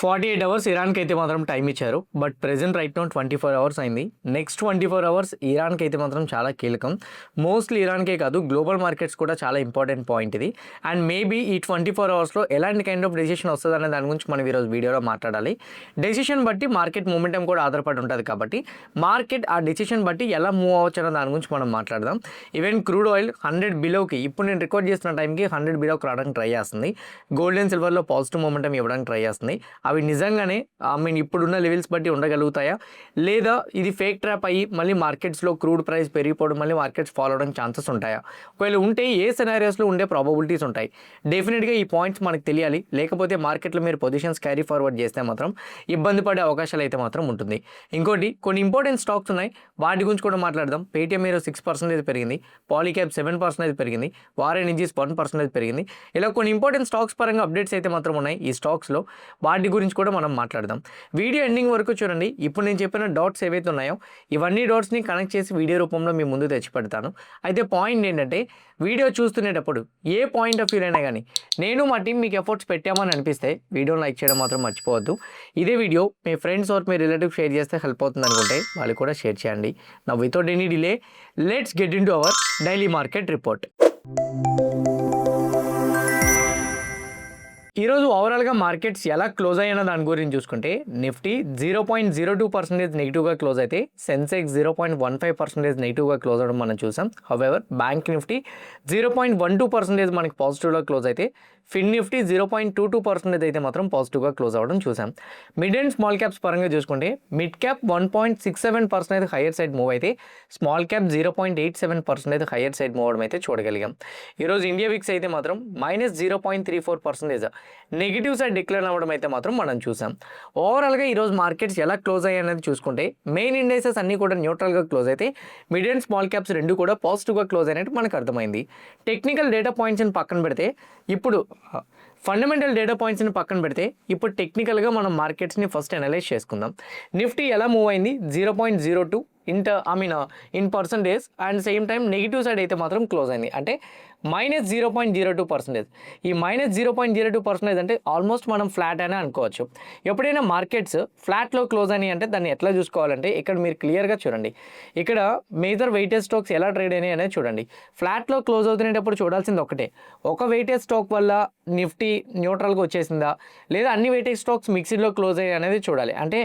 48 hours ఇరాన్కి అయితే మాత్రం time ఇచ్చారు. But present right now 24 hours అయింది. నెక్స్ట్ 24 అవర్స్ ఇరాన్కి అయితే మాత్రం చాలా కీలకం. మోస్ట్లీ ఇరాన్కే కాదు, గ్లోబల్ మార్కెట్స్ కూడా చాలా ఇంపార్టెంట్ పాయింట్ ఇది. అండ్ మేబీ ఈ 24 అవర్స్లో ఎలాంటి కైండ్ ఆఫ్ డెసిషన్ వస్తుంది అనే దాని గురించి మనం ఈరోజు వీడియోలో మాట్లాడాలి. డెసిషన్ బట్టి మార్కెట్ మూమెంటం కూడా ఆధారపడి ఉంటుంది కాబట్టి మార్కెట్ ఆ డెసిషన్ బట్టి ఎలా మూవ్ అవ్వచ్చు అనే దాని గురించి మనం మాట్లాడదాం. ఈవెన్ క్రూడ్ ఆయిల్ 100 బిలోకి ఇప్పుడు నేను రికార్డ్ చేస్తున్న టైంకి 100 బిలోకి రావడానికి ట్రై చేస్తుంది. గోల్డ్ అండ్ సిల్వర్లో పాజిటివ్ మూమెంటం ఇవ్వడానికి ట్రై చేస్తుంది. అవి నిజంగానే ఇప్పుడున్న లెవెల్స్ బట్టి ఉండగలుగుతాయా, లేదా ఇది ఫేక్ ట్రాప్ అయ్యి మళ్ళీ మార్కెట్స్లో క్రూడ్ ప్రైస్ పెరిగిపోవడం, మళ్ళీ మార్కెట్స్ ఫాలో అవడానికి ఛాన్సెస్ ఉంటాయా? ఒకవేళ ఉంటే ఏ సినారియోస్లో ఉండే ప్రాబబిలిటీస్ ఉంటాయి? డెఫినెట్గా ఈ పాయింట్స్ మనకు తెలియాలి. లేకపోతే మార్కెట్లో మీరు పొజిషన్స్ క్యారీ ఫార్వర్డ్ చేస్తే మాత్రం ఇబ్బంది పడే అవకాశాలు అయితే మాత్రం ఉంటుంది. ఇంకోటి, కొన్ని ఇంపార్టెంట్ స్టాక్స్ ఉన్నాయి, వాటి గురించి కూడా మాట్లాడదాం. పేటీఎం మీరు 6% పెరిగింది, పాలీక్యాబ్ 7% పెరిగింది, వార్ ఎనర్జీస్ 1% పెరిగింది. ఇలా కొన్ని ఇంపార్టెంట్ స్టాక్స్ పరంగా అప్డేట్స్ అయితే మాత్రం ఉన్నాయి ఈ స్టాక్స్లో. వాటి గురించి కూడా మనం మాట్లాడదాం. వీడియో ఎండింగ్ వరకు చూడండి. ఇప్పుడు నేను చెప్పిన డాట్స్ ఏవైతే ఉన్నాయో ఇవన్నీ డాట్స్ని కనెక్ట్ చేసి వీడియో రూపంలో మీ ముందు తెచ్చి పెడతాను. అయితే పాయింట్ ఏంటంటే, వీడియో చూస్తునేటప్పుడు ఏ పాయింట్ ఆఫ్ వ్యూ అయినా కానీ నేను మా టీం మీకు ఎఫర్ట్స్ పెట్టామని అనిపిస్తే వీడియోని లైక్ చేయడం మాత్రం మర్చిపోవద్దు. ఇదే వీడియో మీ ఫ్రెండ్స్ ఆర్ మీ రిలేటివ్ షేర్ చేస్తే హెల్ప్ అవుతుంది అనుకుంటే వాళ్ళు కూడా షేర్ చేయండి. నా without any delay let's get into our daily market report. ఈరోజు ఓవరాల్గా మార్కెట్స్ ఎలా క్లోజ్ అయ్యానో దాని గురించి చూసుకుంటే, నిఫ్టీ 0.02% నెగిటివ్గా క్లోజ్ అయితే, సెన్సెక్స్ 0.15% నెగిటివ్గా క్లోజ్ అవ్వడం మనం చూసాం. హౌవెవర్ బ్యాంక్ నిఫ్టీ 0.12% మనకి పాజిటివ్గా క్లోజ్ అయితే, ఫిన్ నిఫ్టీ 0.22% అయితే మాత్రం పాజిటివ్గా క్లోజ్ అవ్వడం చూసాం. మిడ్ అండ్ స్మాల్ క్యాప్స్ పరంగా చూసుకుంటే, mid cap 1.67% higher side move అయితే, small cap 0.87% higher side move అవడం అయితే చూడగలిగాం. ఈరోజు ఇండియా విక్స్ అయితే మాత్రం -0.34% నెగిటివ్ సైడ్ డిక్లేర్ అవ్వడం అయితే మాత్రం మనం చూసాం. ఓవరాల్గా ఈరోజు మార్కెట్స్ ఎలా క్లోజ్ అయ్యాయి అనేది చూసుకుంటే, మెయిన్ ఇండెక్సెస్ అన్నీ కూడా న్యూట్రల్గా క్లోజ్ అయితే, మిడ్ అండ్ స్మాల్ క్యాప్స్ రెండు కూడా పాజిటివ్గా క్లోజ్ అయినట్టు మనకు అర్థమైంది. టెక్నికల్ డేటా పాయింట్స్ని పక్కన పెడితే, ఇప్పుడు ఫండమెంటల్ డేటా పాయింట్స్ని పక్కన పెడితే ఇప్పుడు టెక్నికల్గా మనం మార్కెట్స్ని ఫస్ట్ అనలైజ్ చేసుకుందాం. నిఫ్టీ ఎలా మూవ్ అయింది? 0.02 in percentage and same time negative side అయితే మాత్రం క్లోజ్ అయింది. అంటే -0.02%. ఈ -0.02% అంటే ఆల్మోస్ట్ మనం ఫ్లాట్ అనే అనుకోవచ్చు. ఎప్పుడైనా మార్కెట్స్ ఫ్లాట్లో క్లోజ్ అని అంటే దాన్ని ఎట్లా చూసుకోవాలంటే, ఇక్కడ మీరు క్లియర్గా చూడండి. ఇక్కడ మేజర్ వెయిటేజ్ స్టాక్స్ ఎలా ట్రేడ్ అయినాయి అనేది చూడండి. ఫ్లాట్లో క్లోజ్ అవుతున్నప్పుడు చూడాల్సింది ఒకటే, ఒక వెయిటేజ్ స్టాక్ వల్ల నిఫ్టీ న్యూట్రల్గా వచ్చేసిందా, లేదా అన్ని వెయిటేజ్ స్టాక్స్ మిక్స్డ్లో క్లోజ్ అయ్యాయి అనేది చూడాలి. అంటే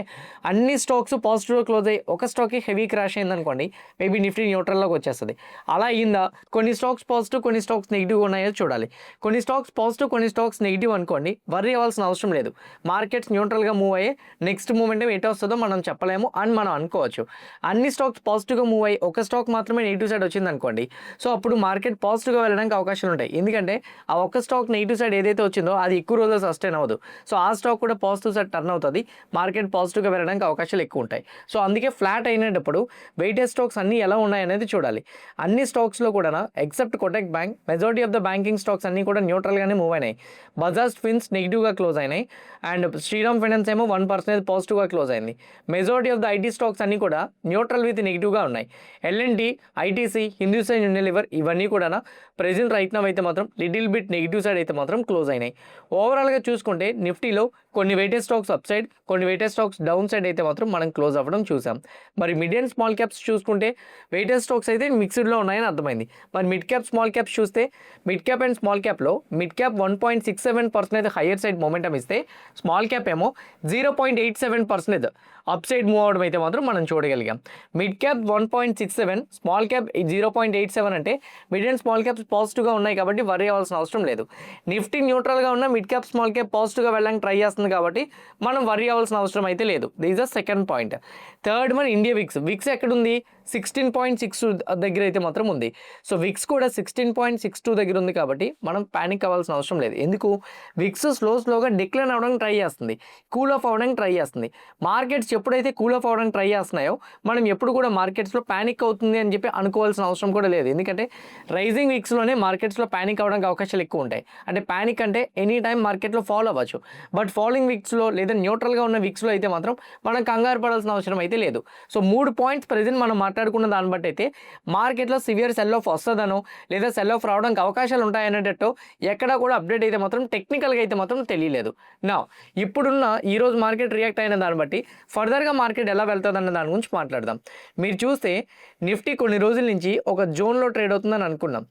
అన్ని స్టాక్స్ పాజిటివ్గా క్లోజ్ అయ్యి ఒక స్టాక్కి హెవీ క్రాష్ అయింది అనుకోండి, మేబీ నిఫ్టీ న్యూట్రల్లోకి వచ్చేస్తుంది. అలా అయిందా? కొన్ని స్టాక్స్ పాజిటివ్, కొన్ని స్టాక్స్ నెగిటివ్ ఉన్నాయో చూడాలి. కొన్ని స్టాక్స్ పాజిటివ్, కొన్ని స్టాక్స్ నెగిటివ్ అనుకోండి, వర్రీ అవ్వాల్సిన అవసరం లేదు. మార్కెట్స్ న్యూట్రల్గా మూవ్ అయ్యి నెక్స్ట్ మూమెంట్ ఎటు వస్తుందో మనం చెప్పలేము అని మనం అనుకోవచ్చు. అన్ని స్టాక్స్ పాజిటివ్గా మూవ్ అయ్యి ఒక స్టాక్ మాత్రమే నెగిటివ్ సైడ్ వచ్చింది అనుకోండి, సో అప్పుడు మార్కెట్ పాజిటివ్గా వెళ్ళడానికి అవకాశాలు ఉంటాయి. ఎందుకంటే ఆ ఒక్క స్టాక్ నెగిటివ్ సైడ్ ఏదైతే వచ్చిందో అది ఎక్కువ రోజులు సస్టైన్ అవ్వదు. సో ఆ స్టాక్ కూడా పాజిటివ్ సైడ్ టర్న్ అవుతుంది, మార్కెట్ పాజిటివ్గా వెళ్ళడానికి అవకాశాలు ఎక్కువ ఉంటాయి. సో అందుకే ఫ్లాట్ అయినప్పుడు వెయిటేజ్ స్టాక్స్ అన్నీ ఎలా ఉన్నాయనేది చూడాలి. అన్ని స్టాక్స్లో కూడా except Kotak bank, majority of the banking stocks అన్నీ కూడా న్యూట్రల్గానే మూవ్ అయినాయి. బజాజ్ ఫిన్స్ నెగిటివ్గా క్లోజ్ అయినాయి అండ్ శ్రీరామ్ ఫైనాన్స్ ఏమో 1% పాజిటివ్గా క్లోజ్ అయింది. Majority of the IT stocks అన్నీ కూడా న్యూట్రల్ విత్ నెగిటివ్గా ఉన్నాయి. ఎల్ఎన్టీ, ఐటీసీ, హిందూస్థాన్ యూనిలివర్ ఇవన్నీ కూడా ప్రెజెంట్ రైట్ నౌ అయితే మాత్రం లిటిల్ బిట్ నెగిటివ్ సైడ్ అయితే మాత్రం క్లోజ్ అయినాయి. ఓవరాల్గా చూసుకుంటే నిఫ్టీలో కొన్ని వెయిటేజ్ స్టాక్స్ అప్ సైడ్, కొన్ని వెయిటేజ్ స్టాక్స్ డౌన్ సైడ్ అయితే మాత్రం మనం క్లోజ్ అవ్వడం చూసాం. మరి మిడ్ అండ్ స్మాల్ క్యాప్స్ చూసుకుంటే వెయిటేజ్ స్టాక్స్ అయితే మిక్స్డ్లో ఉన్నాయని అర్థమైంది. మరి మిడ్ క్యాప్ స్మాల్ క్యాప్స్ చూస్తే, మిడ్ క్యాప్ అండ్ స్మాల్ క్యాప్లో mid cap 1.67% higher side momentum ఇస్తే, స్మాల్ క్యాప్ ఏమో 0.87% అప్ సైడ్ మూవ్ అవడం అయితే మాత్రం మనం చూడగలిగాం. మిడ్ క్యాప్ 1.67, స్మాల్ క్యాప్ 0.87 అంటే మిడ్ అండ్ స్మాల్ క్యాప్స్ పాజిటివ్గా ఉన్నాయి కాబట్టి వర్రీ అవ్వాల్సిన అవసరం లేదు. నిఫ్టీ న్యూట్రల్గా ఉన్న మిడ్ క్యాప్ స్మాల్ క్యాప్ పాజిటివ్గా వెళ్ళడానికి ట్రై చేస్తుంది కాబట్టి మనం వర్రీ అవ్వాల్సిన అవసరం అయితే లేదు. This is second point. Third one, India VIX ఎక్కడుంది? 16.62 దగ్గర అయితే మాత్రం ఉంది. సో విక్స్ కూడా 16.62 దగ్గర ఉంది కాబట్టి మనం ప్యానిక్ అవ్వాల్సిన అవసరం లేదు. ఎందుకు? విక్స్ స్లోగా డిక్లైన్ అవ్వడానికి ట్రై చేస్తుంది, కూల్ ఆఫ్ అవ్వడానికి ట్రై చేస్తుంది. మార్కెట్స్ ఎప్పుడైతే కూల్ ఆఫ్ అవ్వడానికి ట్రై చేస్తున్నాయో మనం ఎప్పుడు కూడా మార్కెట్స్లో ప్యానిక్ అవుతుంది అని చెప్పి అనుకోవాల్సిన అవసరం కూడా లేదు. ఎందుకంటే రైజింగ్ విక్స్లోనే మార్కెట్స్లో ప్యానిక్ అవ్వడానికి అవకాశాలు ఎక్కువ ఉంటాయి. అంటే ప్యానిక్ అంటే ఎనీ టైం మార్కెట్లో ఫాలో అవ్వచ్చు, బట్ ఫాలోయింగ్ విక్స్లో లేదా న్యూట్రల్గా ఉన్న విక్స్లో అయితే మాత్రం మనం కంగారు పడాల్సిన అవసరం అయితే లేదు. సో 3 పాయింట్స్ ప్రెజెంట్ మనం మాట్లాడుకుంటే మాట్లాడుకున్న దాన్ని బట్టి అయితే మార్కెట్లో సివియర్ సెల్ ఆఫ్ వస్తుందనో లేదా సెల్ ఆఫ్ రావడానికి అవకాశాలు ఉంటాయనేటట్టు ఎక్కడా కూడా అప్డేట్ అయితే మాత్రం టెక్నికల్గా అయితే మాత్రం తెలియలేదు. నా ఇప్పుడున్న ఈరోజు మార్కెట్ రియాక్ట్ అయిన దాన్ని బట్టి ఫర్దర్గా మార్కెట్ ఎలా వెళ్తుంది అన్న దాని గురించి మాట్లాడదాం. మీరు చూస్తే నిఫ్టీ కొన్ని రోజుల నుంచి ఒక జోన్లో ట్రేడ్ అవుతుందని అనుకున్నాం,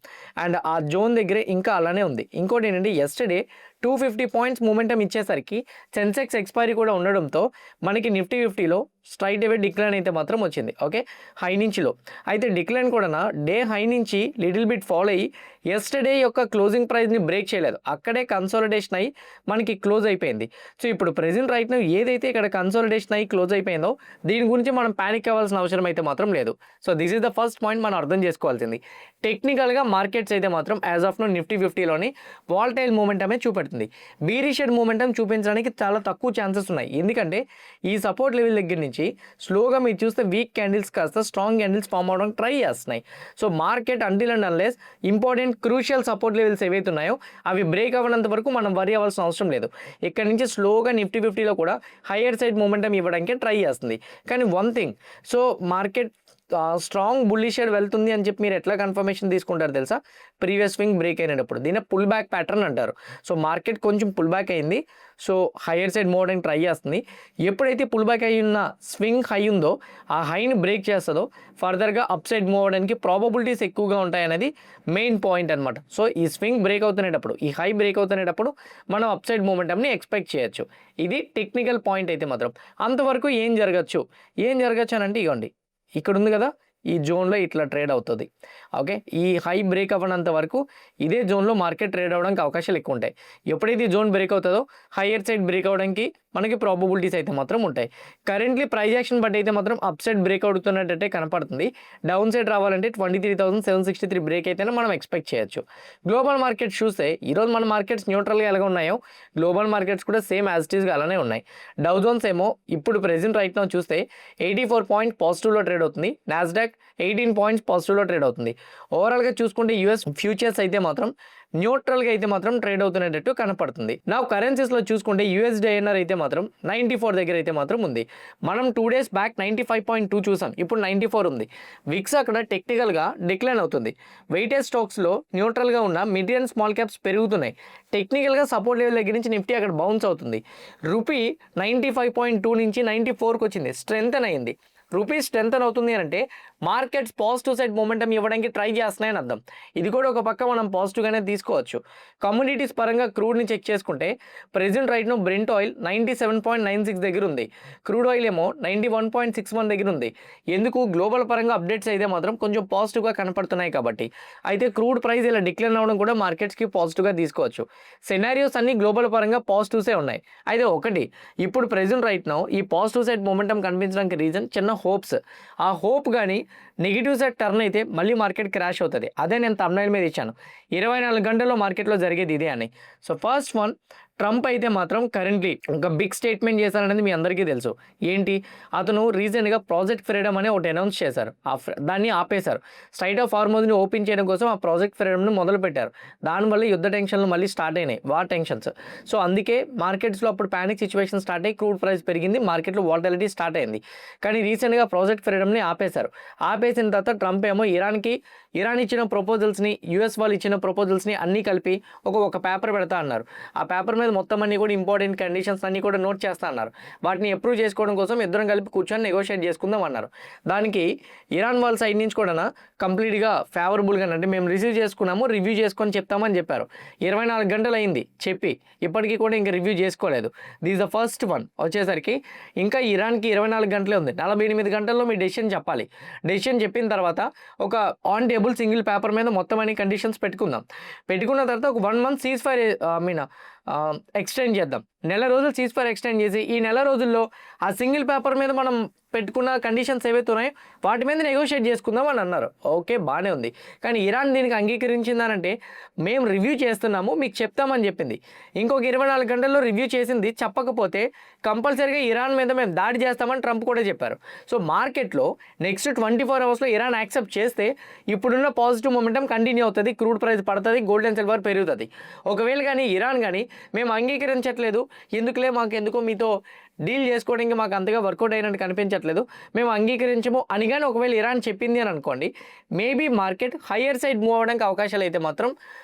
అండ్ ఆ జోన్ దగ్గరే ఇంకా అలానే ఉంది. ఇంకోటి ఏంటంటే ఎస్టర్డే 250 పాయింట్స్ మూమెంటం ఇచ్చేసరికి సెన్సెక్స్ ఎక్స్పైరీ కూడా ఉండడంతో మనకి నిఫ్టీ 50లో స్ట్రైట్ అవే డిక్లైన్ అయితే మాత్రం వచ్చింది. ఓకే, హై నుంచి లో అయితే డిక్లైన్ కూడా డే హై నుంచి లిటిల్ బిట్ ఫాలో అయ్యి ఎస్టర్డే యొక్క క్లోజింగ్ ప్రైస్ని బ్రేక్ చేయలేదు, అక్కడే కన్సాలిడేషన్ అయ్యి మనకి క్లోజ్ అయిపోయింది. సో ఇప్పుడు ప్రెజెంట్ రైట్ నౌ ఏదైతే ఇక్కడ కన్సాలిడేషన్ అయ్యి క్లోజ్ అయిపోయిందో దీని గురించి మనం ప్యానిక్ అవ్వాల్సిన అవసరం అయితే మాత్రం లేదు. So this is the first point మనం అర్థం చేసుకోవాల్సింది. టెక్నికల్గా మార్కెట్స్ అయితే మాత్రం యాజ్ ఆఫ్ నో నిఫ్టీ 50లోని వాల్టైల్ మూమెంటమే చూపెడుతుంది. బీరిషెడ్ మూమెంటం చూపించడానికి చాలా తక్కువ ఛాన్సెస్ ఉన్నాయి, ఎందుకంటే ఈ సపోర్ట్ లెవెల్ దగ్గర నుంచి స్లోగా మీరు చూస్తే వీక్ క్యాండిల్స్ కాస్త స్ట్రాంగ్ క్యాండిల్స్ ఫామ్ అవడానికి ట్రై చేస్తున్నాయి. So market until and unless important crucial support levels ఏవైతే ఉన్నాయో అవి బ్రేక్ అవ్వనంత వరకు మనం వరి అవ్వాల్సిన అవసరం లేదు. ఇక్కడ నుంచి స్లోగా నిఫ్టీ 50లో కూడా హయ్యర్ సైడ్ మూమెంటం ఇవ్వడానికి ట్రై చేస్తుంది. కానీ one thing, so market strong bullish shade వెళ్తుంది అని చెప్పి మీరు ఎట్లా కన్ఫర్మేషన్ తీసుకుంటారు తెలుసా? ప్రీవియస్ స్వింగ్ బ్రేక్ అయినప్పుడు దీన్ని పుల్ బ్యాక్ ప్యాటర్న్ అంటారు. సో మార్కెట్ కొంచెం పుల్ బ్యాక్ అయింది, సో హయ్యర్ సైడ్ మూవ్ అవడానికి ట్రై చేస్తుంది. ఎప్పుడైతే పుల్ బ్యాక్ అయి ఉన్న స్వింగ్ హై ఉందో ఆ హైని బ్రేక్ చేస్తుందో ఫర్దర్గా అప్ సైడ్ మూవ్ అవడానికి ప్రాబబిలిటీస్ ఎక్కువగా ఉంటాయనేది మెయిన్ పాయింట్ అనమాట. సో ఈ స్వింగ్ బ్రేక్ అవుతునేటప్పుడు, ఈ హై బ్రేక్ అవుతునేటప్పుడు మనం అప్ సైడ్ మూమెంటంని ఎక్స్పెక్ట్ చేయొచ్చు. ఇది టెక్నికల్ పాయింట్ అయితే మాత్రం. అంతవరకు ఏం జరగచ్చు అని అంటే ఇవ్వండి, ఇక్కడ ఉంది కదా, ఈ జోన్లో ఇట్లా ట్రేడ్ అవుతుంది. ఓకే, ఈ హై బ్రేక్ అవ్వనంత వరకు ఇదే జోన్లో మార్కెట్ ట్రేడ్ అవ్వడానికి అవకాశాలు ఎక్కువ ఉంటాయి. ఎప్పుడైతే ఈ జోన్ బ్రేక్ అవుతుందో హయ్యర్ సైడ్ బ్రేక్ అవ్వడానికి మనకి ప్రాబబిలిటీస్ అయితే మాత్రం ఉంటాయి. కరెంట్లీ ప్రైస్ యాక్షన్ బట్టి అయితే మాత్రం అప్ సైడ్ బ్రేక్ అవుతున్నట్టే కనపడుతుంది. డౌన్ సైడ్ రావాలంటే 23,763 బ్రేక్ అయితేనే మనం ఎక్స్పెక్ట్ చేయొచ్చు. గ్లోబల్ మార్కెట్స్ చూస్తే ఈరోజు మన మార్కెట్స్ న్యూట్రల్గా ఎలాగ ఉన్నాయో గ్లోబల్ మార్కెట్స్ కూడా సేమ్ యాజ్ ఇట్ ఈస్గా అలానే ఉన్నాయి. డౌ జోన్స్ ఏమో ఇప్పుడు ప్రెజెంట్ రైట్ నౌ చూస్తే 84 పాయింట్ పాజిటివ్లో ట్రేడ్ అవుతుంది, నాస్డాక్ 18 పాయింట్స్ పాజిటివ్లో ట్రేడ్ అవుతుంది. ఓవరాల్గా చూసుకుంటే యూఎస్ ఫ్యూచర్స్ అయితే మాత్రం న్యూట్రల్గా అయితే మాత్రం ట్రేడ్ అవుతున్నట్టు కనపడుతుంది. నా కరెన్సీస్లో చూసుకుంటే USD/INR అయితే మాత్రం 94 దగ్గర అయితే మాత్రం ఉంది. మనం 2 డేస్ బ్యాక్ 95.2 చూసాం, ఇప్పుడు 94 ఉంది. విక్స్ అక్కడ టెక్నికల్గా డిక్లైన్ అవుతుంది. వెయిటేజ్ స్టాక్స్లో న్యూట్రల్గా ఉన్న మిడ్ అండ్ స్మాల్ క్యాప్స్ పెరుగుతున్నాయి. టెక్నికల్గా సపోర్ట్ లెవెల్ దగ్గర నుంచి నిఫ్టీ అక్కడ బౌన్స్ అవుతుంది. రూపీ 95.2 నుంచి 94కి వచ్చింది, స్ట్రెంగ్త్ అయింది. రూపీ స్ట్రెంగ్తన్ అవుతుంది అని అంటే మార్కెట్స్ పాజిటివ్ సైడ్ మూమెంటం ఇవ్వడానికి ట్రై చేస్తున్నాయని అర్థం. ఇది కూడా ఒక పక్క మనం పాజిటివ్గానే తీసుకోవచ్చు. కమ్యూనిటీస్ పరంగా క్రూడ్ని చెక్ చేసుకుంటే present right now Brent oil 97.96 దగ్గర ఉంది, క్రూడ్ ఆయిల్ ఏమో 91.61 దగ్గర ఉంది. ఎందుకు? గ్లోబల్ పరంగా అప్డేట్స్ అయితే మాత్రం కొంచెం పాజిటివ్గా కనపడుతున్నాయి కాబట్టి. అయితే క్రూడ్ ప్రైస్ ఇలా డిక్లైన్ అవ్వడం కూడా మార్కెట్స్కి పాజిటివ్గా తీసుకోవచ్చు. సెనారియోస్ అన్ని గ్లోబల్ పరంగా పాజిటివ్సే ఉన్నాయి. అయితే ఒకటి, ఇప్పుడు ప్రెజెంట్ రైట్ నో ఈ పాజిటివ్ సైడ్ మూమెంటం కనిపించడానికి రీజన్ చిన్న హోప్స్. ఆ హోప్ కానీ నెగిటివ్ సైడ్ టర్న్ అయితే మళ్ళీ మార్కెట్ క్రాష్ అవుతుంది. అదే నేను థంబ్నెయిల్ మీద ఇచ్చాను, 24 గంటల్లో మార్కెట్లో జరిగేది ఇదే అని. సో ఫస్ట్ వన్, ట్రంప్ అయితే మాత్రం కరెంట్లీ ఒక బిగ్ స్టేట్మెంట్ చేశారనేది మీ అందరికీ తెలుసు. ఏంటి? అతను రీసెంట్గా ప్రాజెక్ట్ ఫ్రీడమ్ అనే ఒకటి అనౌన్స్ చేశారు, దాన్ని ఆపేశారు. స్ట్రైట్ ఆఫ్ హార్మోజ్ని ఓపెన్ చేయడం కోసం ఆ ప్రాజెక్ట్ ఫ్రీడమ్ని మొదలు పెట్టారు. దానివల్ల యుద్ధ టెన్షన్లు మళ్ళీ స్టార్ట్ అయినాయి, వార్ టెన్షన్స్. సో అందుకే మార్కెట్స్లో అప్పుడు ప్యానిక్ సిచ్యువేషన్ స్టార్ట్ అయ్యి క్రూడ్ ప్రైస్ పెరిగింది, మార్కెట్లో వాలటిలిటీ స్టార్ట్ అయింది. కానీ రీసెంట్గా ప్రాజెక్ట్ ఫ్రీడమ్ని ఆపేశారు. ఆపేసిన తర్వాత ట్రంప్ ఏమో ఇరాన్ ఇచ్చిన ప్రపోజల్స్ని, యుఎస్ వాళ్ళు ఇచ్చిన ప్రపోజల్స్ని అన్నీ కలిపి ఒక పేపర్ పెడతా అన్నారు. ఆ పేపర్ మీద మొత్తం అన్ని కూడా ఇంపార్టెంట్ కండిషన్స్ అన్ని కూడా నోట్ చేస్తా అన్నారు. వాటిని అప్రూవ్ చేసుకోవడం కోసం ఇద్దరం కలిపి కూర్చొని నెగోషియేట్ చేసుకుందాం అన్నారు. దానికి ఇరాన్ వాళ్ళ సైడ్ నుంచి కూడా కంప్లీట్గా ఫేవరబుల్గా అంటే మేము రిసీవ్ చేసుకున్నాము, రివ్యూ చేసుకొని చెప్తామని చెప్పారు. 24 గంటలు అయింది చెప్పి, ఇప్పటికీ కూడా ఇంకా రివ్యూ చేసుకోలేదు. దిస్ ద ఫస్ట్ వన్ వచ్చేసరికి ఇంకా ఇరాన్కి 24 గంటలే ఉంది, 48 గంటల్లో మీ డెసిషన్ చెప్పాలి. డెసిషన్ చెప్పిన తర్వాత ఒక ఆన్ టేబుల్ సింగిల్ పేపర్ మీద మొత్తం అన్ని కండిషన్స్ పెట్టుకున్న తర్వాత ఒక 1 మంత్ సీజ్ ఫైర్ ఎక్స్టెండ్ చేద్దాం. నెల రోజులు సీజ్ ఫైర్ ఎక్స్టెండ్ చేసి ఈ నెల రోజుల్లో ఆ సింగిల్ పేపర్ మీద మనం పెట్టుకున్న కండిషన్స్ ఏవైతే ఉన్నాయో వాటి మీద నెగోషియేట్ చేసుకుందాం అని అన్నారు. ఓకే, బాగానే ఉంది. కానీ ఇరాన్ దీనికి అంగీకరించిందనంటే మేము రివ్యూ చేస్తున్నాము, మీకు చెప్తామని చెప్పింది. ఇంకొక 24 గంటల్లో రివ్యూ చేసింది, చెప్పకపోతే కంపల్సరీగా ఇరాన్ మీద మేము దాడి చేస్తామని ట్రంప్ కూడా చెప్పారు. సో మార్కెట్లో నెక్స్ట్ 24 అవర్స్లో ఇరాన్ యాక్సెప్ట్ చేస్తే ఇప్పుడున్న పాజిటివ్ మొమెంటం కంటిన్యూ అవుతుంది, క్రూడ్ ప్రైస్ పడుతుంది, గోల్డ్ అండ్ సిల్వర్ పెరుగుతుంది. ఒకవేళ కానీ ఇరాన్ కానీ మేము అంగీకరించట్లేదు, ఎందుకులే మాకెందుకో మీతో డీల్ చేసుకోవడానికి మాకు అంతగా వర్కౌట్ అయినట్టు కనిపించట్లేదు, మేము అంగీకరించము అని కానీ ఒకవేళ ఇరాన్ చెప్పింది అని అనుకోండి, maybe market higher side move అవ్వడానికి అవకాశాలు అయితే మాత్రం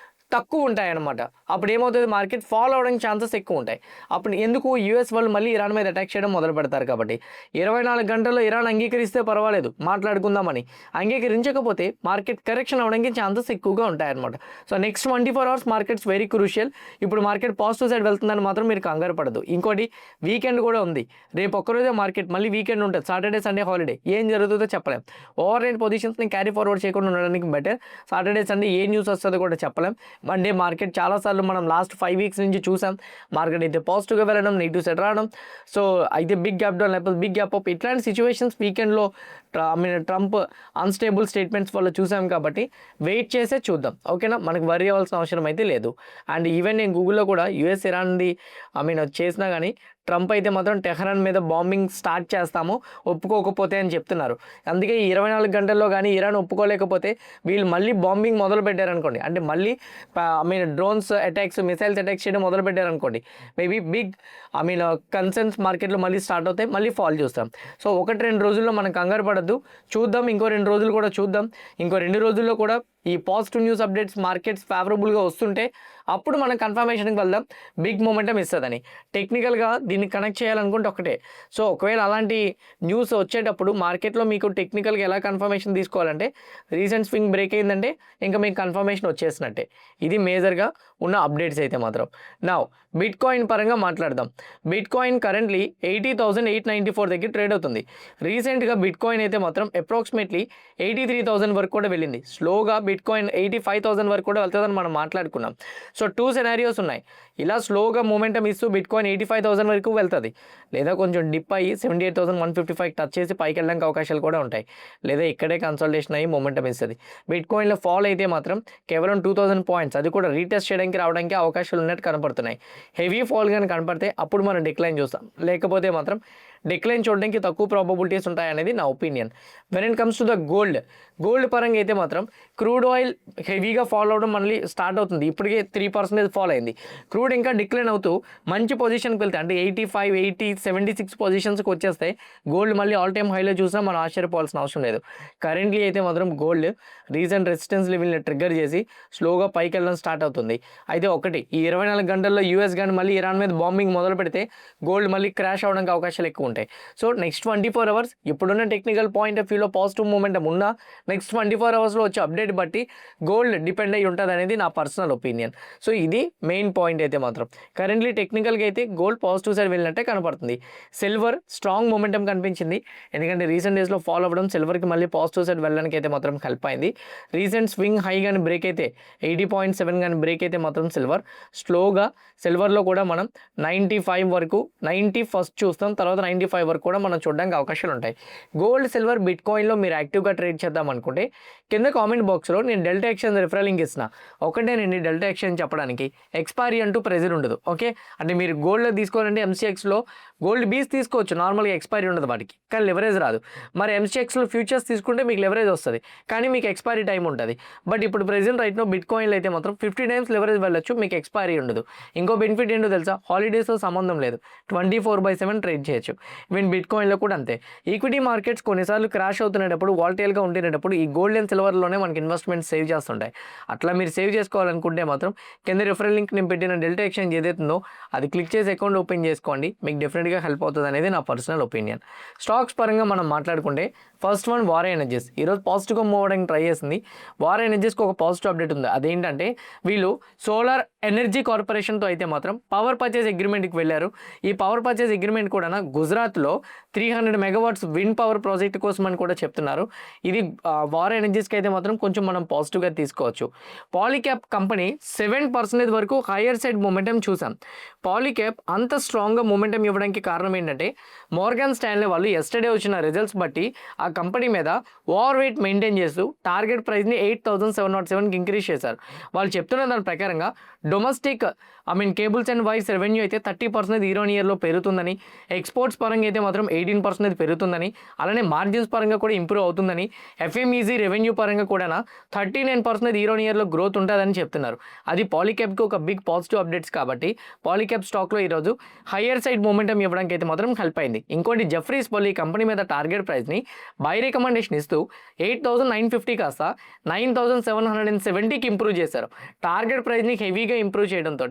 తక్కువ ఉంటాయన్నమాట. అప్పుడు ఏమవుతుంది, మార్కెట్ ఫాలో అవడానికి ఛాన్సెస్ ఎక్కువ ఉంటాయి. అప్పుడు ఎందుకు, యూఎస్ వాళ్ళు మళ్ళీ ఇరాన్ మీద అటాక్ చేయడం మొదలు పెడతారు కాబట్టి 24 గంటల్లో ఇరాన్ అంగీకరిస్తే పర్వాలేదు మాట్లాడుకుందామని, అంగీకరించకపోతే మార్కెట్ కరెక్షన్ అవడానికి ఛాన్సెస్ ఎక్కువగా ఉంటాయన్నమాట. So next 24 hours markets very crucial. ఇప్పుడు మార్కెట్ పాజిటివ్ సైడ్ వెళ్తుందని మాత్రం మీరు కంగారు పడదు. ఇంకోటి వీకెండ్ కూడా ఉంది, రేపు ఒక్కరోజే మార్కెట్, మళ్ళీ వీకెండ్ ఉంటుంది, సాటర్డే సండే హాలిడే, ఏం జరుగుతుందో చెప్పలేం. ఓవర్ నైట్ పొజిషన్స్ని క్యారీ ఫార్వర్డ్ చేయకుండా ఉండడానికి బెటర్. సాటర్డే సండే ఏ న్యూస్ వస్తుందో కూడా చెప్పలేం. మండే మార్కెట్ చాలాసార్లు మనం లాస్ట్ 5 వీక్స్ నుంచి చూసాం, మార్కెట్ అయితే పాజిటివ్గా వెళ్ళడం, నెగిటివ్ సైడ్ రావడం, సో అయితే బిగ్ గ్యాప్ డౌన్ లేకపోతే బిగ్ గ్యాప్ అప్, ఇట్లాంటి సిచ్యువేషన్స్ వీకెండ్లో ట్రంప్ అన్స్టేబుల్ స్టేట్మెంట్స్ వల్ల చూసాం కాబట్టి వెయిట్ చేసే చూద్దాం, ఓకేనా. మనకు వరీ అవ్వాల్సిన అవసరం అయితే లేదు. అండ్ ఈవెన్ నేను గూగుల్లో కూడా యూఎస్ ఇరాన్ది చేసినా కానీ ట్రంప్ అయితే మాత్రం టెహరాన్ మీద బాంబింగ్ స్టార్ట్ చేస్తాము ఒప్పుకోకపోతే అని చెప్తున్నారు. అందుకే ఈ 24 గంటల్లో కానీ ఇరాన్ ఒప్పుకోలేకపోతే వీళ్ళు మళ్ళీ బాంబింగ్ మొదలు పెట్టారనుకోండి, అంటే మళ్ళీ డ్రోన్స్ అటాక్స్, మిసైల్స్ అటాక్స్ చేయడం మొదలు పెట్టారనుకోండి, మేబీ బిగ్ కన్సర్న్స్ మార్కెట్లో మళ్ళీ స్టార్ట్ అవుతాయి, మళ్ళీ ఫాల్ చూస్తాం. సో 1-2 రోజుల్లో మనం కంగారు పడద్దు, చూద్దాం. ఇంకో 2 రోజులు కూడా చూద్దాం. ఇంకో 2 రోజుల్లో కూడా ఈ పాజిటివ్ న్యూస్ అప్డేట్స్ మార్కెట్స్ ఫేవరబుల్గా వస్తుంటే అప్పుడు మనం కన్ఫర్మేషన్కి వెళ్దాం బిగ్ మొమెంటం ఇస్తుందని. టెక్నికల్గా దీన్ని కనెక్ట్ చేయాలనుకుంటే ఒకటే. సో ఒకవేళ అలాంటి న్యూస్ వచ్చేటప్పుడు మార్కెట్లో మీకు టెక్నికల్గా ఎలా కన్ఫర్మేషన్ తీసుకోవాలంటే, రీసెంట్ స్వింగ్ బ్రేక్ అయిందంటే ఇంకా మీకు కన్ఫర్మేషన్ వచ్చేసినట్టే. ఇది మేజర్గా ఉన్న అప్డేట్స్ అయితే మాత్రం. నౌ బిట్ కాయిన్ పరంగా మాట్లాడదాం. బిట్ కాయిన్ కరెంట్లీ 80,894 దగ్గర ట్రేడ్ అవుతుంది. రీసెంట్గా బిట్ కాయిన్ అయితే మాత్రం అప్రాక్సిమేట్లీ 83,000 వరకు కూడా వెళ్ళింది. స్లోగా బిట్ కాయిన్ 85,000 వరకు కూడా వెళ్తుందని మనం మాట్లాడుకున్నాం. సో 2 సెనారియోస్ ఉన్నాయి. ఇలా స్లోగా మూమెంటం ఇస్తూ బిట్ కాయిన్ 85,000 వరకు వెళ్తుంది, లేదా కొంచెం డిప్ అయ్యి 78,155 టచ్ చేసి పైకి వెళ్ళడానికి అవకాశాలు కూడా ఉంటాయి, లేదా ఇక్కడే కన్సల్టేషన్ అయ్యి మూమెంటం ఇస్తుంది. బిట్ కాయిన్లో ఫాల్ అయితే మాత్రం కేవలం 2,000 పాయింట్స్, అది కూడా రీటెస్ట్ చేయడానికి రావడానికి అవకాశాలు ఉన్నట్టు కనపడుతున్నాయి. హెవీ ఫాల్ కానీ కనపడితే అప్పుడు మనం డిక్లైన్ చూస్తాం, లేకపోతే మాత్రం డిక్లైన్ చూడడానికి తక్కువ ప్రాబబిలిటీస్ ఉంటాయనేది నా opinion. When it comes to the gold పరంగా అయితే మాత్రం క్రూడ్ ఆయిల్ హెవీగా ఫాల్ అవడం మళ్ళీ స్టార్ట్ అవుతుంది. ఇప్పటికే 3% ఫాల్ అయింది. క్రూడ్ ఇంకా డిక్లైన్ అవుతూ మంచి పొజిషన్కి వెళ్తే, అంటే 85, 80, 76 పొజిషన్స్కి వచ్చేస్తే గోల్డ్ మళ్ళీ ఆల్ టైమ్ హైలో చూసినా మనం ఆశ్చర్యపోవాల్సిన అవసరం లేదు. కరెంట్లీ అయితే మాత్రం గోల్డ్ రీసెంట్ రెసిస్టెన్స్ లెవెల్ని ట్రిగ్గర్ చేసి స్లోగా పైకి వెళ్ళడం స్టార్ట్ అవుతుంది. అయితే ఒకటి, ఈ 24 గంటల్లో యూఎస్ కానీ మళ్ళీ ఇరాన్ మీద బాంబింగ్ మొదలు పెడితే గోల్డ్ మళ్ళీ క్రాష్ అవడానికి అవకాశాలు ఎక్కువ ఉంటాయి. సో నెక్స్ట్ 24 అవర్స్ ఇప్పుడున్న టెక్నికల్ పాయింట్ ఆఫ్ వ్యూలో పాజిటివ్ మూమెంటం ఉన్నా నెక్స్ట్ 24 అవర్స్లో వచ్చే అప్డేట్ బట్టి గోల్డ్ డిపెండ్ అయ్యి ఉంటుంది అనేది నా పర్సనల్ ఒపీనియన్. సో ఇది మెయిన్ పాయింట్ అయితే మాత్రం. కరెంట్లీ టెక్నికల్గా అయితే గోల్డ్ పాజిటివ్ సైడ్ వెళ్ళినట్టే కనపడుతుంది. సిల్వర్ స్ట్రాంగ్ మూమెంటం కనిపించింది, ఎందుకంటే రీసెంట్ డేస్లో ఫాలో అవ్వడం సిల్వర్కి మళ్ళీ పాజిటివ్ సైడ్ వెళ్ళడానికి అయితే మాత్రం హెల్ప్ అయింది. రీసెంట్ స్వింగ్ హై కానీ బ్రేక్ అయితే 80.7 కానీ బ్రేక్ అయితే మాత్రం స్లోగా సిల్వర్లో కూడా మనం 95 వరకు, 90 ఫస్ట్ చూస్తాం, తర్వాత 95 వరకు కూడా మనం చూడడానికి అవకాశాలు ఉంటాయి. గోల్డ్, సిల్వర్, బిట్ కాయిన్లో మీరు యాక్టివ్గా ట్రేడ్ చేద్దాం అనుకుంటే కింద కామెంట్ బాక్స్లో నేను డెల్టా ఎక్స్చేంజ్ రిఫరల్ లింక్ ఇస్తున్నా. ఒకటేనండి డెల్టా ఎక్స్చేంజ్ చెప్పడానికి, ఎక్స్పైరీ అంటూ ప్రెజర్ ఉండదు. ఓకే, అంటే మీరు గోల్డ్లో తీసుకోవాలంటే ఎంసీఎక్స్లో గోల్డ్ బీస్ తీసుకోవచ్చు, నార్మల్గా ఎక్స్పైరీ ఉండదు వాటికి, కానీ లెవరేజ్ రాదు. మరి ఎంసీఎక్స్లో ఫ్యూచర్స్ తీసుకుంటే మీకు లెవరేజ్ వస్తుంది, కానీ మీకు ఎక్స్పైరీ టైం ఉంటుంది. బట్ ఇప్పుడు ప్రెజెంట్ రైట్నో బిట్ కాయిన్లో అయితే మాత్రం 50 టైమ్స్ లెవరేజ్ వెళ్ళొచ్చు, మీకు ఎక్స్పైరీ ఉండదు. ఇంకో బెనిఫిట్ ఏంటో తెలుసా, హాలిడేస్తో సంబంధం లేదు, 24/7 ట్రేడ్ చేయొచ్చు. ఈవెన్ బిట్ కాయిన్లో కూడా అంతే. ఈక్విటీ మార్కెట్స్ కొన్నిసార్లు క్రాష్ అవుతున్నప్పుడు, వాల్టైల్గా ఉంటున్నప్పుడు ఈ గోల్డ్ అండ్ సిల్వర్లోనే మనకి ఇన్వెస్ట్మెంట్ సేవ్ చేస్తుంటాయి. అట్లా మీరు సేవ్ చేసుకోవాలనుకుంటే మాత్రం కింద రిఫరల్ లింక్ నేను పెట్టిన డెల్టా ఎక్స్చేంజ్ ఏదైతుందో అది క్లిక్ చేసి అకౌంట్ ఓపెన్ చేసుకోండి, మీకు డెఫినెట్గా హెల్ప్ అవుతుంది అనేది నా పర్సనల్ ఒపీనియన్. స్టాక్స్ పరంగా మనం మాట్లాడుకుంటే ఫస్ట్ వన్ వార్ ఎనర్జీస్. ఈరోజు పాజిటివ్గా మూవ్ అవ్వడానికి ట్రై చేసింది. వార్ ఎనర్జీస్కి ఒక పాజిటివ్ అప్డేట్ ఉంది, అదేంటంటే వీళ్ళు సోలార్ ఎనర్జీ కార్పొరేషన్తో అయితే మాత్రం పవర్ పర్చేస్ అగ్రిమెంట్కి వెళ్ళారు. ఈ పవర్ పర్చేస్ అగ్రిమెంట్ కూడా గుజరాత్లో 300 మెగావాట్స్ విండ్ పవర్ ప్రాజెక్ట్ కోసం అని కూడా చెప్తున్నారు. ఇది వార్ ఎనర్జీస్కి అయితే మాత్రం కొంచెం మనం పాజిటివ్గా తీసుకోవచ్చు. పాలీక్యాప్ కంపెనీ 7% వరకు హయ్యర్ సైడ్ మూమెంటం చూసాం. పాలీక్యాప్ అంత స్ట్రాంగ్గా మూమెంటం ఇవ్వడానికి కారణం ఏంటంటే మోర్గాన్ స్టాన్లీ వాళ్ళు ఎస్టర్డే వచ్చిన రిజల్ట్స్ బట్టి ఆ కంపెనీ మీద ఓవర్ వెయిట్ మెయింటైన్ చేస్తూ టార్గెట్ ప్రైస్ని 8,707కి ఇంక్రీజ్ చేశారు. వాళ్ళు చెప్తున్న దాని ప్రకారంగా domestic cables and wires revenue అయితే 30% ఇయర్ ఆన్ ఇయర్లో పెరుగుతుందని, ఎక్స్పోర్ట్స్ పరంగా అయితే మాత్రం 18% పెరుగుతుందని, అలానే మార్జిన్స్ పరంగా కూడా ఇంప్రూవ్ అవుతుందని, ఎఫ్ఎంఈజీ రెవెన్యూ పరంగా కూడా 39% ఇయర్ ఆన్ ఇయర్లో గ్రోత్ ఉంటుందని చెప్తున్నారు. అది పాలీక్యాబ్కి ఒక బిగ్ పాజిటివ్ అప్డేట్స్ కాబట్టి పాలీక్యాబ్ స్టాక్లో ఈరోజు హయ్యర్ సైడ్ మూమెంటం ఇవ్వడానికి అయితే మాత్రం హెల్ప్ అయింది. ఇంకోటి జెఫ్రీస్ పోలీ కంపెనీ మీద టార్గెట్ ప్రైస్ని బై రికమెండేషన్ ఇస్తూ 8,950 కాస్త 9,770కి ఇంప్రూవ్ చేశారు. టార్గెట్ ప్రైస్ని హెవీగా ఇంప్రూవ్ చేయడంతో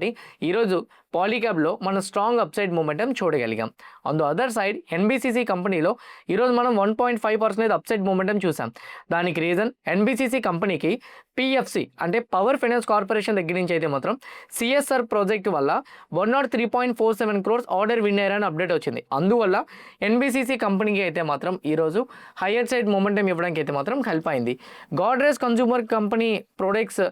ఈరోజు పాలీక్యాబ్లో మనం స్ట్రాంగ్ అప్సైడ్ మూమెంటం చూడగలిగాం. On the other side NBCC కంపెనీలో ఈరోజు మనం 1.5% అప్సైడ్ మూమెంటం చూసాం. దానికి రీజన్ ఎన్బిసిసి కంపెనీకి పిఎఫ్సి అంటే పవర్ ఫైనాన్స్ కార్పొరేషన్ దగ్గర నుంచి అయితే మాత్రం సిఎస్ఆర్ ప్రాజెక్ట్ వల్ల 103.47 crores ఆర్డర్ విన్ అయ్యారని అప్డేట్ వచ్చింది. అందువల్ల ఎన్బిసిసి కంపెనీకి అయితే మాత్రం ఈరోజు హయ్యర్ సైడ్ మూమెంటం ఇవ్వడానికి అయితే మాత్రం హెల్ప్ అయింది. Godrej consumer company products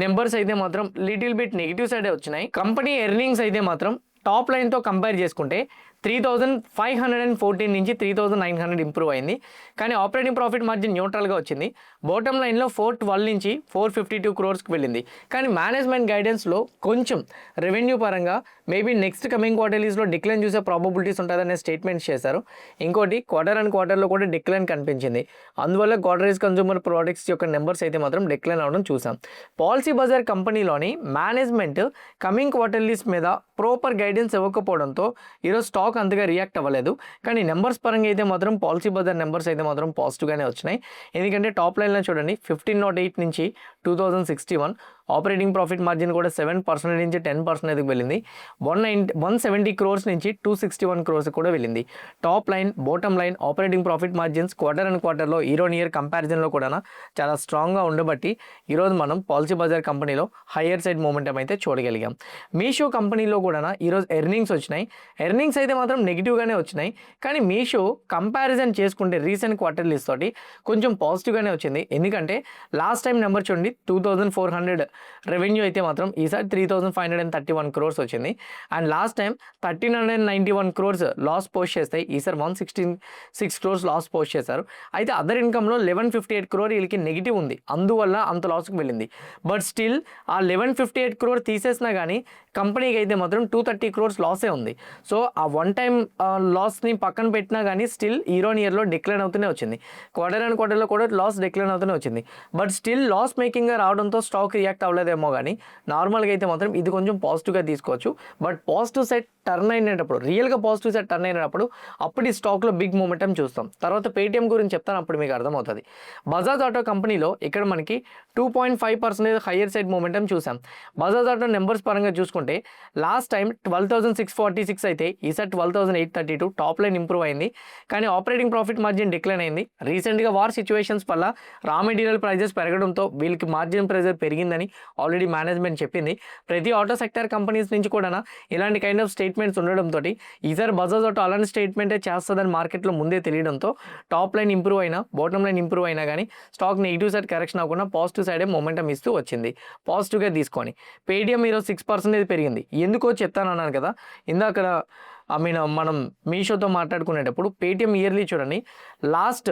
numbers అయితే మాత్రం లిటిల్ బిట్ నెగిటివ్ సైడే వచ్చినాయి. కంపెనీ ఎర్నింగ్స్ అయితే మాత్రం టాప్ లైన్తో కంపేర్ చేసుకుంటే 3,514 నుంచి 3,900 ఇంప్రూవ్ అయింది. కానీ ఆపరేటింగ్ ప్రాఫిట్ మార్జిన్ న్యూట్రల్గా వచ్చింది. బాటమ్ లైన్లో 412 నుంచి 452 crores వెళ్ళింది. కానీ మేనేజ్మెంట్ గైడెన్స్లో కొంచెం రెవెన్యూ పరంగా మేబీ నెక్స్ట్ కమింగ్ క్వార్టర్లీస్లో డిక్లైన్ చూసే ప్రాబబిలిటీస్ ఉంటుందనే స్టేట్మెంట్స్ చేశారు. ఇంకోటి క్వార్టర్ అండ్ క్వార్టర్లో కూడా డిక్లైన్ కనిపించింది. అందువల్ల గోడ్రేజ్ కన్స్యూమర్ ప్రొడక్ట్స్ యొక్క నెంబర్స్ అయితే మాత్రం డిక్లైన్ అవ్వడం చూసాం. పాలసీ బజార్ కంపెనీలోని మేనేజ్మెంట్ కమింగ్ క్వార్టర్లీస్ మీద ప్రాపర్ గైడెన్స్ ఇవ్వకపోవడంతో ఈరోజు స్టాక్ అంతగా రియాక్ట్ అవ్వలేదు. కానీ నెంబర్స్ పరంగా అయితే మాత్రం పాలసీ బజార్ నెంబర్స్ అయితే మాత్రం పాజిటివ్గానే వచ్చినాయి. ఎందుకంటే టాప్ లైన్లో చూడండి 1508 నుంచి 2061, ఆపరేటింగ్ ప్రాఫిట్ మార్జిన్ కూడా 7% నుంచి 10% వెళ్ళింది. 170 crores నుంచి 261 crores కూడా వెళ్ళింది. Top line, bottom line, operating profit margins quarter and క్వార్టర్లో ఇయర్ ఆన్ ఇయర్ కంపారిజన్లో కూడా చాలా స్ట్రాంగ్గా ఉండబట్టి ఈరోజు మనం పాలసీ బజార్ కంపెనీలో హయ్యర్ సైడ్ మూమెంటం అయితే చూడగలిగాం. మీషో కంపెనీలో కూడా ఈరోజు ఎర్నింగ్స్ వచ్చినాయి. ఎర్నింగ్స్ అయితే మాత్రం నెగిటివ్గానే వచ్చినాయి. కానీ మీషో కంపారిజన్ చేసుకుంటే రీసెంట్ క్వార్టర్లీస్ తోటి కొంచెం పాజిటివ్గానే వచ్చింది. ఎందుకంటే లాస్ట్ టైం నెంబర్ చూడండి 2,400 రెవెన్యూ అయితే మాత్రం ఈసారి 3,531 crores వచ్చింది. And last time 1,391 crores loss post చేస్తాయి. ఈసారి 166 crores లాస్ పోస్ట్ చేశారు. అయితే అదర్ ఇన్కమ్లో 1,158 crore వీళ్ళకి నెగిటివ్ ఉంది. అందువల్ల అంత లాస్కి వెళ్ళింది. బట్ స్టిల్ ఆ 1,158 crore తీసేసినా కానీ కంపెనీకి అయితే మాత్రం 230 crores లాసే ఉంది. సో ఆ వన్ టైం లాస్ని పక్కన పెట్టినా కానీ స్టిల్ ఇయర్ ఆన్ ఇయర్లో డిక్లైన్ అవుతూనే వచ్చింది. క్వార్టర్ అండ్ క్వార్టర్లో కూడా లాస్ డిక్లైన్ అవుతూనే వచ్చింది. బట్ స్టిల్ లాస్ మేకింగ్గా రావడంతో స్టాక్ రియాక్ట్ అవ్వలేదేమో కానీ నార్మల్గా అయితే మాత్రం ఇది కొంచెం పాజిటివ్గా తీసుకోవచ్చు. బట్ పాజిటివ్ సైడ్ టర్న్ అయినప్పుడు, రియల్గా పాజిటివ్ సైడ్ టర్న్ అయినప్పుడు అప్పుడు ఈ స్టాక్లో బిగ్ మూమెంటం చూస్తాం. తర్వాత పేటిఎం గురించి చెప్తాను, అప్పుడు మీకు అర్థమవుతుంది. బజాజ్ ఆటో కంపెనీలో ఇక్కడ మనకి 2.5% హయ్యర్ సైడ్ మూమెంటం చూసాం. బజాజ్ ఆటో నెంబర్స్ పరంగా చూసుకుంటే లాస్ట్ టైం 12,646 అయితే ఈసారి 12,832 టాప్ లైన్ ఇంప్రూవ్ అయింది. కానీ ఆపరేటింగ్ ప్రాఫిట్ మార్జిన్ డిక్లైన్ అయింది. రీసెంట్గా వార్ సిచ్యువేషన్స్ వల్ల రా మెటీరియల్ ప్రైజెస్ పెరగడంతో వీళ్ళకి మార్జిన్ ప్రెజర్ పెరిగిందని ఆల్రెడీ మేనేజ్మెంట్ చెప్పింది. ప్రతి ఆటో సెక్టర్ కంపెనీస్ నుంచి కూడా ఇలాంటి కైండ్ ఆఫ్ స్టేట్మెంట్స్ ఉండడంతో ఈసారి బజాజ్ ఆటో అలాంటి స్టేట్మెంటే చేస్తుందని మార్కెట్లో ముందే తెలియడంతో టాప్ లైన్ ఇంప్రూవ్ అయినా, బాటమ్ లైన్ ఇంప్రూవ్ అయినా కానీ స్టాక్ నెగిటివ్ సైడ్ కరెక్షన్ అవ్వకుండా పాజిటివ్ సైడే మొమెంటం ఇస్తూ వచ్చింది. పాజిటివ్గా తీసుకొని పేటిఎం ఈరోజు 6% పెరిగింది. ఎందుకో చెప్తాను అన్నాను కదా ఇందాక. మనం మీషోతో మాట్లాడుకునేటప్పుడు పేటిఎం ఇయర్లీ చూడండి లాస్ట్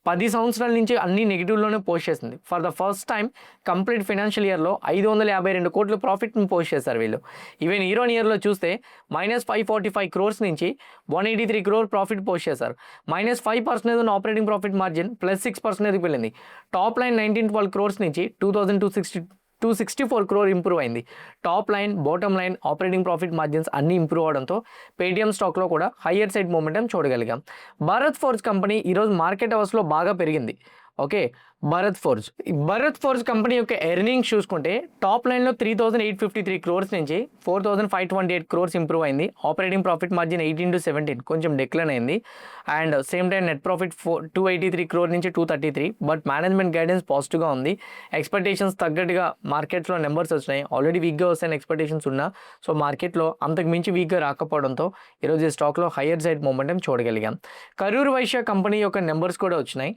10 సంవత్సరాల నుంచి అన్ని నెగిటివ్లోనే పోస్ట్ చేసింది. For the first time complete financial ఇయర్లో 552 కోట్ల ప్రాఫిట్ని పోస్ట్ చేశారు వీళ్ళు. ఈవెన్ ఇయర్ ఆన్ ఇయర్లో చూస్తే -545 crores నుంచి 183 crore ప్రాఫిట్ పోస్ట్ చేశారు. -5% ఉన్న ఆపరేటింగ్ ప్రాఫిట్ మార్జిన్ +6% వెళ్ళింది. టాప్ లైన్ 1912 crores నుంచి 264 crore ఇంప్రూవ్ అయింది. Top line, bottom line, operating profit margins అన్నీ ఇంప్రూవ్ అవడంతో పేటిఎం స్టాక్లో కూడా హయ్యర్ సైడ్ మూమెంటం చూడగలిగాం. భారత్ ఫోర్జ్ కంపెనీ ఈరోజు మార్కెట్ అవర్స్లో బాగా పెరిగింది. ఓకే, భారత్ ఫోర్జ్ కంపెనీ యొక్క ఎర్నింగ్స్ చూసుకుంటే టాప్ లైన్లో 3,853 crores నుంచి 4,528 crores ఇంప్రూవ్ అయింది. ఆపరేటింగ్ ప్రాఫిట్ మార్జిన్ 18-17 కొంచెం డిక్లైన్ అయింది. And same time net profit 283 crore నుంచి 233. బట్ మేనేజ్మెంట్ గైడెన్స్ పాజిటివ్గా ఉంది. ఎక్స్పెక్టేషన్స్ తగ్గట్టుగా మార్కెట్లో నెంబర్స్ వచ్చినాయి. ఆల్రెడీ వీక్గా వస్తాయని ఎక్స్పెక్టేషన్స్ ఉన్నా, సో మార్కెట్లో అంతకు మించి వీక్గా రాకపోవడంతో ఈరోజు ఈ స్టాక్లో హయ్యర్ సైడ్ మూమెంటం చూడగలిగాం. కరూర్ వైశ్య కంపెనీ యొక్క నెంబర్స్ కూడా వచ్చినాయి.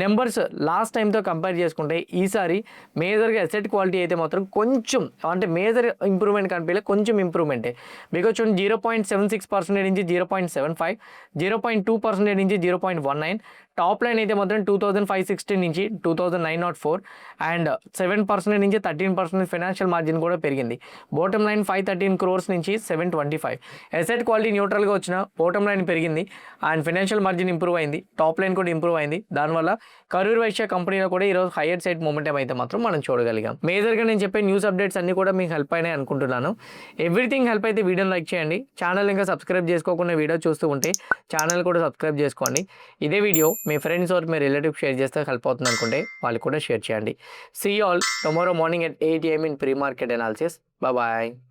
నెంబర్స్ లాస్ట్ టైంతో కంపేర్ చేసుకుంటే ఈసారి మేజర్గా అసెట్ క్వాలిటీ అయితే మాత్రం కొంచెం అంటే మేజర్ ఇంప్రూవ్మెంట్ కనిపించలే, కొంచెం ఇంప్రూవ్మెంటే. బికాజ్ చూడండి 0.76% నుంచి 0.75, 0.2% నుంచి 0.19. టాప్ లైన్ అయితే మాత్రం 2560 నుంచి 2904 అండ్ 7% నుంచి 13% ఫైనాన్షియల్ మార్జిన్ కూడా పెరిగింది. బాటమ్ లైన్ 513 crores నుంచి 725. అసెట్ క్వాలిటీ న్యూట్రల్గా వచ్చిన బాటమ్ లైన్ పెరిగింది అండ్ ఫైనాన్షియల్ మార్జిన్ ఇంప్రూవ్ అయింది, టాప్ లైన్ కూడా ఇంప్రూవ్ అయింది. దానివల్ల కరూర్ వైశ్య కంపెనీలో కూడా ఈరోజు హైయర్ సైడ్ మొమెంటం అయితే మాత్రం మనం చూడగలిగాం. మేజర్గా నేను చెప్పే న్యూస్ అప్డేట్స్ అన్ని కూడా మీకు హెల్ప్ అయినాయి అనుకుంటున్నాను. ఎవ్రీథింగ్ హెల్ప్ అయితే వీడియోని లైక్ చేయండి. ఛానల్ ఇంకా సబ్స్క్రైబ్ చేసుకోకుండా వీడియో చూస్తూ ఉంటే ఛానల్ కూడా సబ్స్క్రైబ్ చేసుకోండి. ఇదే వీడియో మీ ఫ్రెండ్స్ ఆర్ మీ రిలేటివ్ షేర్ చేస్తే హెల్ప్ అవుతుంది అనుకుంటే వాళ్ళు కూడా షేర్ చేయండి. See all tomorrow morning at 8 AM in pre-market analysis. Bye bye.